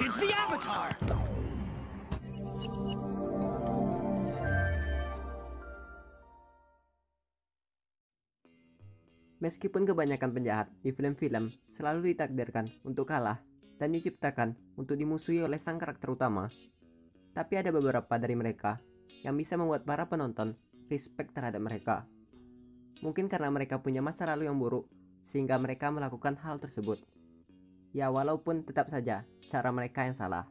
It's the Avatar! Meskipun kebanyakan penjahat di film-film selalu ditakdirkan untuk kalah dan diciptakan untuk dimusuhi oleh sang karakter utama, tapi ada beberapa dari mereka yang bisa membuat para penonton respect terhadap mereka. Mungkin karena mereka punya masa lalu yang buruk, sehingga mereka melakukan hal tersebut. Ya, walaupun tetap saja cara mereka yang salah.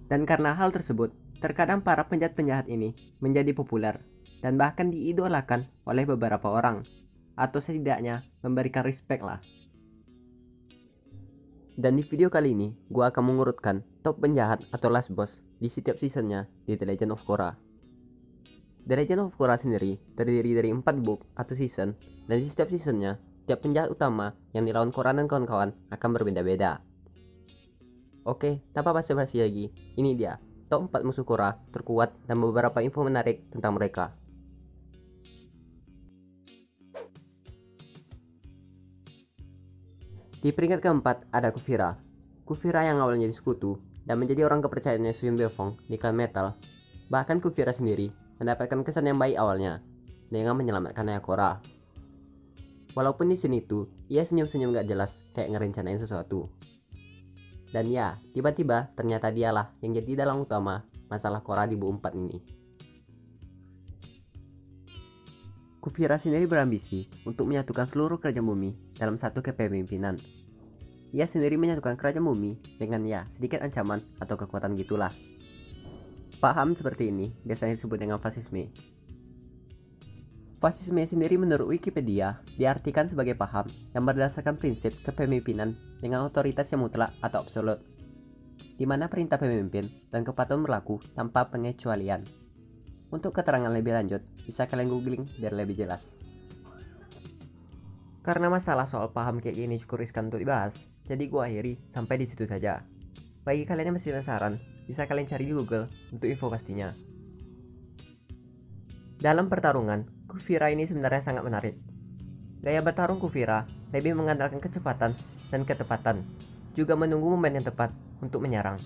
Dan karena hal tersebut, terkadang para penjahat-penjahat ini menjadi populer dan bahkan diidolakan oleh beberapa orang, atau setidaknya memberikan respect lah. Dan di video kali ini, gua akan mengurutkan top penjahat atau last boss di setiap seasonnya di The Legend of Korra. The Legend of Korra sendiri terdiri dari 4 book atau season, dan di setiap seasonnya, tiap penjahat utama yang dilawan Korra dan kawan-kawan akan berbeda-beda. Oke, tanpa basa-basi lagi, ini dia top 4 musuh Korra terkuat dan beberapa info menarik tentang mereka. Di peringkat keempat ada Kufira. Kufira yang awalnya jadi sekutu dan menjadi orang kepercayaannya Suyun Beofong di klan metal. Bahkan Kufira sendiri mendapatkan kesan yang baik awalnya dengan menyelamatkan Ayah Korra. Walaupun di sini itu ia senyum-senyum gak jelas kayak ngerencanain sesuatu. Dan ya, tiba-tiba ternyata dialah yang jadi dalang utama masalah Korra di buku 4 ini. Kufira sendiri berambisi untuk menyatukan seluruh kerajaan bumi dalam satu kepemimpinan. Ia sendiri menyatukan kerajaan bumi dengan sedikit ancaman atau kekuatan gitulah. Paham seperti ini biasanya disebut dengan fasisme. Fasisme sendiri menurut Wikipedia diartikan sebagai paham yang berdasarkan prinsip kepemimpinan dengan otoritas yang mutlak atau absolut, di mana perintah pemimpin dan kepatuhan berlaku tanpa pengecualian. Untuk keterangan lebih lanjut, bisa kalian googling biar lebih jelas. Karena masalah soal paham kayak gini cukup riskan untuk dibahas, jadi gua akhiri sampai di situ saja. Bagi kalian yang masih penasaran, bisa kalian cari di Google untuk info pastinya. Dalam pertarungan, Kufira ini sebenarnya sangat menarik. Gaya bertarung Kufira lebih mengandalkan kecepatan dan ketepatan, juga menunggu momen yang tepat untuk menyerang.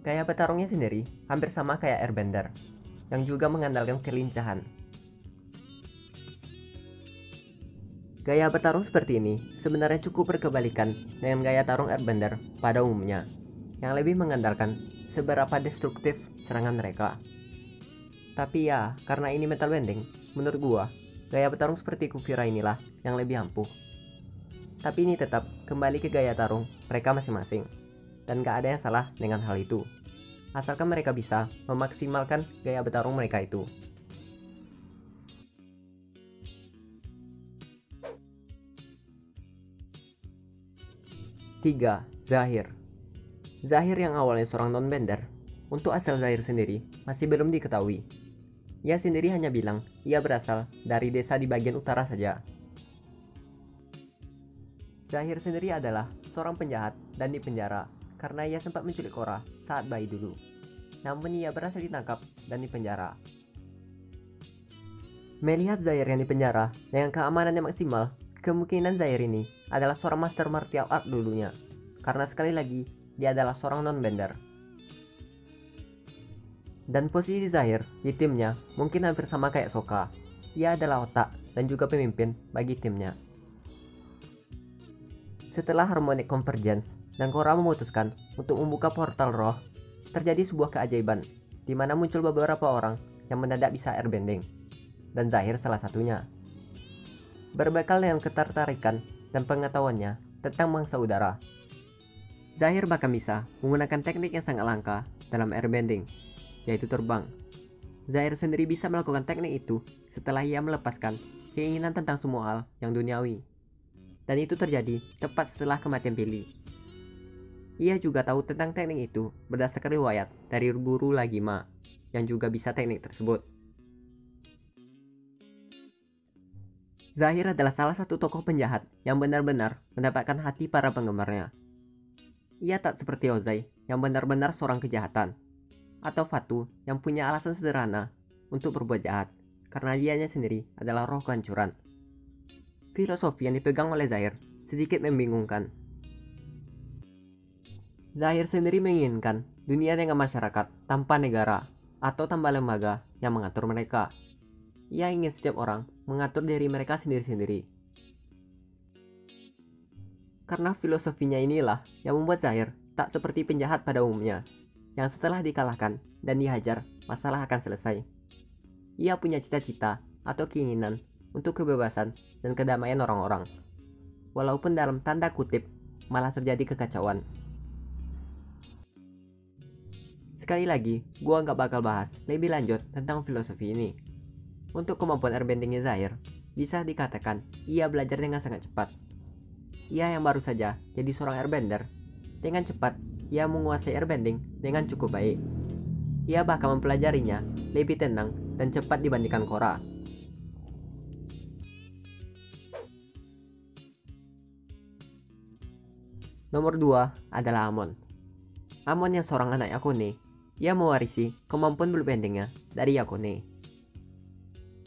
Gaya bertarungnya sendiri hampir sama kayak Airbender, yang juga mengandalkan kelincahan. Gaya bertarung seperti ini sebenarnya cukup berkebalikan dengan gaya tarung Airbender pada umumnya, yang lebih mengandalkan seberapa destruktif serangan mereka. Tapi ya, karena ini metal bending, menurut gua, gaya bertarung seperti Kufira inilah yang lebih ampuh. Tapi ini tetap kembali ke gaya tarung mereka masing-masing, dan gak ada yang salah dengan hal itu, asalkan mereka bisa memaksimalkan gaya bertarung mereka itu. Tiga, Zahir. Zahir yang awalnya seorang non-bender, untuk asal Zahir sendiri masih belum diketahui. Ia sendiri hanya bilang ia berasal dari desa di bagian utara saja. Zahir sendiri adalah seorang penjahat dan dipenjara karena ia sempat menculik Korra saat bayi dulu. Namun ia berhasil ditangkap dan dipenjara. Melihat Zahir yang dipenjara dengan keamanan yang maksimal, kemungkinan Zahir ini adalah seorang master martial art dulunya, karena sekali lagi dia adalah seorang non-bender. Dan posisi Zahir di timnya mungkin hampir sama kayak Sokka. Ia adalah otak dan juga pemimpin bagi timnya. Setelah Harmonic Convergence dan Korra memutuskan untuk membuka portal roh, terjadi sebuah keajaiban di mana muncul beberapa orang yang mendadak bisa airbending, dan Zahir salah satunya. Berbekal dengan ketertarikan dan pengetahuannya tentang mangsa udara, Zahir bahkan bisa menggunakan teknik yang sangat langka dalam airbending, yaitu terbang. Zahir sendiri bisa melakukan teknik itu setelah ia melepaskan keinginan tentang semua hal yang duniawi. Dan itu terjadi tepat setelah kematian Billy. Ia juga tahu tentang teknik itu berdasarkan riwayat dari guru Lagima yang juga bisa teknik tersebut. Zahir adalah salah satu tokoh penjahat yang benar-benar mendapatkan hati para penggemarnya. Ia tak seperti Ozai yang benar-benar seorang kejahatan, atau Fatu yang punya alasan sederhana untuk berbuat jahat karena dianya sendiri adalah roh kehancuran. Filosofi yang dipegang oleh Zahir sedikit membingungkan. Zahir sendiri menginginkan dunia dengan masyarakat tanpa negara atau tanpa lembaga yang mengatur mereka. Ia ingin setiap orang mengatur diri mereka sendiri-sendiri. Karena filosofinya inilah yang membuat Zahir tak seperti penjahat pada umumnya, yang setelah dikalahkan dan dihajar, masalah akan selesai. Ia punya cita-cita atau keinginan untuk kebebasan dan kedamaian orang-orang. Walaupun dalam tanda kutip malah terjadi kekacauan. Sekali lagi, gua nggak bakal bahas lebih lanjut tentang filosofi ini. Untuk kemampuan airbendingnya Zahir, bisa dikatakan ia belajar dengan sangat cepat. Ia yang baru saja jadi seorang airbender, dengan cepat ia menguasai airbending dengan cukup baik. Ia bahkan mempelajarinya lebih tenang dan cepat dibandingkan Korra. Nomor 2 adalah Amon. Amon yang seorang anak Yakone. Ia mewarisi kemampuan bloodbendingnya dari Yakone.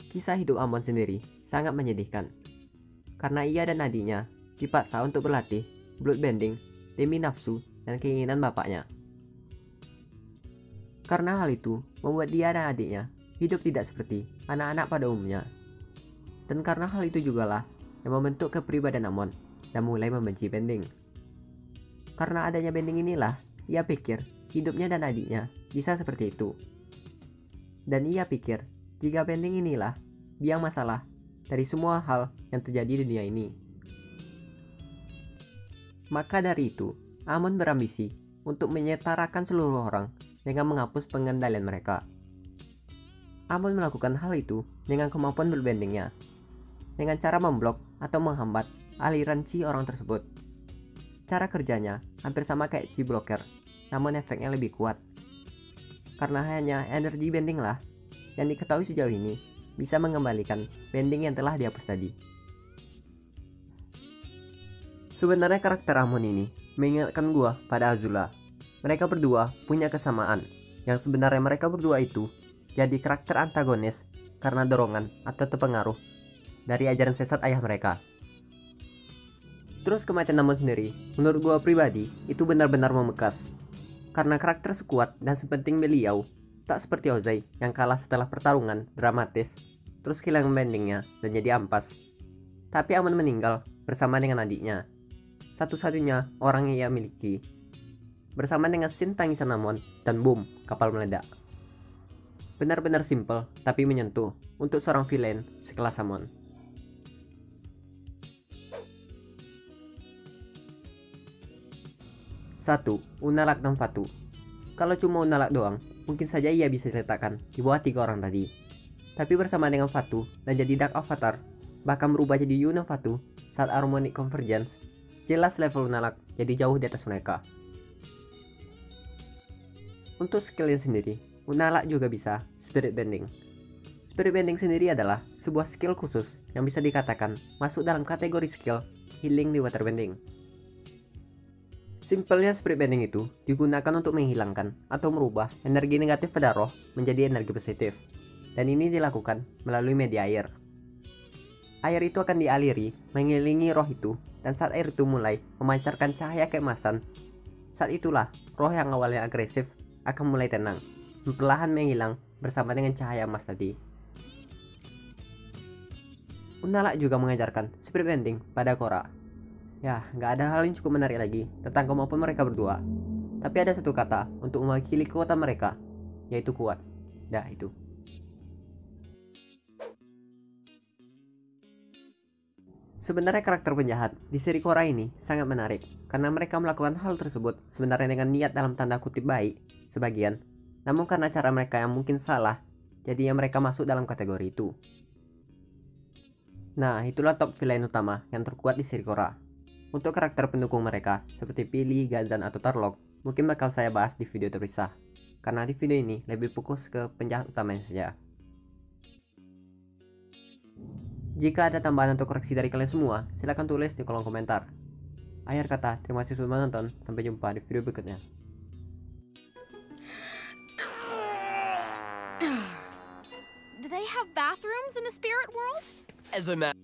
Kisah hidup Amon sendiri sangat menyedihkan, karena ia dan adiknya dipaksa untuk berlatih bloodbending demi nafsu dan keinginan bapaknya. Karena hal itu membuat dia dan adiknya hidup tidak seperti anak-anak pada umumnya. Dan karena hal itu jugalah yang membentuk kepribadian Amon dan mulai membenci bending. Karena adanya bending inilah, ia pikir hidupnya dan adiknya bisa seperti itu. Dan ia pikir jika bending inilah biang masalah dari semua hal yang terjadi di dunia ini. Maka dari itu, Amon berambisi untuk menyetarakan seluruh orang dengan menghapus pengendalian mereka. Amon melakukan hal itu dengan kemampuan berbendingnya, dengan cara memblok atau menghambat aliran chi orang tersebut. Cara kerjanya hampir sama kayak chi blocker, namun efeknya lebih kuat. Karena hanya energi bending lah yang diketahui sejauh ini bisa mengembalikan bending yang telah dihapus tadi. Sebenarnya karakter Amon ini mengingatkan gua pada Azula. Mereka berdua punya kesamaan, yang sebenarnya mereka berdua itu jadi karakter antagonis karena dorongan atau terpengaruh dari ajaran sesat ayah mereka. Terus kematian Amon sendiri, menurut gua pribadi, itu benar-benar membekas. Karena karakter sekuat dan sepenting beliau, tak seperti Ozai yang kalah setelah pertarungan dramatis, terus kehilangan bendingnya dan jadi ampas. Tapi Amon meninggal bersama dengan adiknya, satu-satunya orang yang ia miliki. Bersama dengan scene tangisan Amon dan boom, kapal meledak. Benar-benar simple tapi menyentuh untuk seorang villain sekelas Amon. Satu, Unalaq dan Fatu. Kalau cuma Unalaq doang, mungkin saja ia bisa diletakkan di bawah 3 orang tadi. Tapi bersama dengan Fatu dan jadi Dark Avatar, bahkan berubah jadi Yuno Fatu saat Harmonic Convergence, jelas level Unalaq jadi jauh di atas mereka. Untuk skillnya sendiri, Unalaq juga bisa Spirit Bending. Spirit Bending sendiri adalah sebuah skill khusus yang bisa dikatakan masuk dalam kategori skill healing di waterbending. Simpelnya Spirit Bending itu digunakan untuk menghilangkan atau merubah energi negatif pada roh menjadi energi positif. Dan ini dilakukan melalui media air. Air itu akan dialiri mengelilingi roh itu, dan saat air itu mulai memancarkan cahaya keemasan, saat itulah roh yang awalnya agresif akan mulai tenang, perlahan menghilang bersama dengan cahaya emas tadi. Unalaq juga mengajarkan Spirit Bending pada Korra. Ya, nggak ada hal yang cukup menarik lagi tentang kemampuan mereka berdua. Tapi ada satu kata untuk mewakili kekuatan mereka, yaitu kuat. Dah itu. Sebenarnya karakter penjahat di seri Korra ini sangat menarik, karena mereka melakukan hal tersebut sebenarnya dengan niat dalam tanda kutip baik, sebagian. Namun karena cara mereka yang mungkin salah, jadinya mereka masuk dalam kategori itu. Nah, itulah top villain utama yang terkuat di seri Korra. Untuk karakter pendukung mereka, seperti Pili, Gazan, atau Tarlok, mungkin bakal saya bahas di video terpisah. Karena di video ini lebih fokus ke penjahat utamanya saja. Jika ada tambahan atau koreksi dari kalian semua, silahkan tulis di kolom komentar. Akhir kata, terima kasih sudah menonton, sampai jumpa di video berikutnya. Do they have bathrooms in the spirit world? As a matter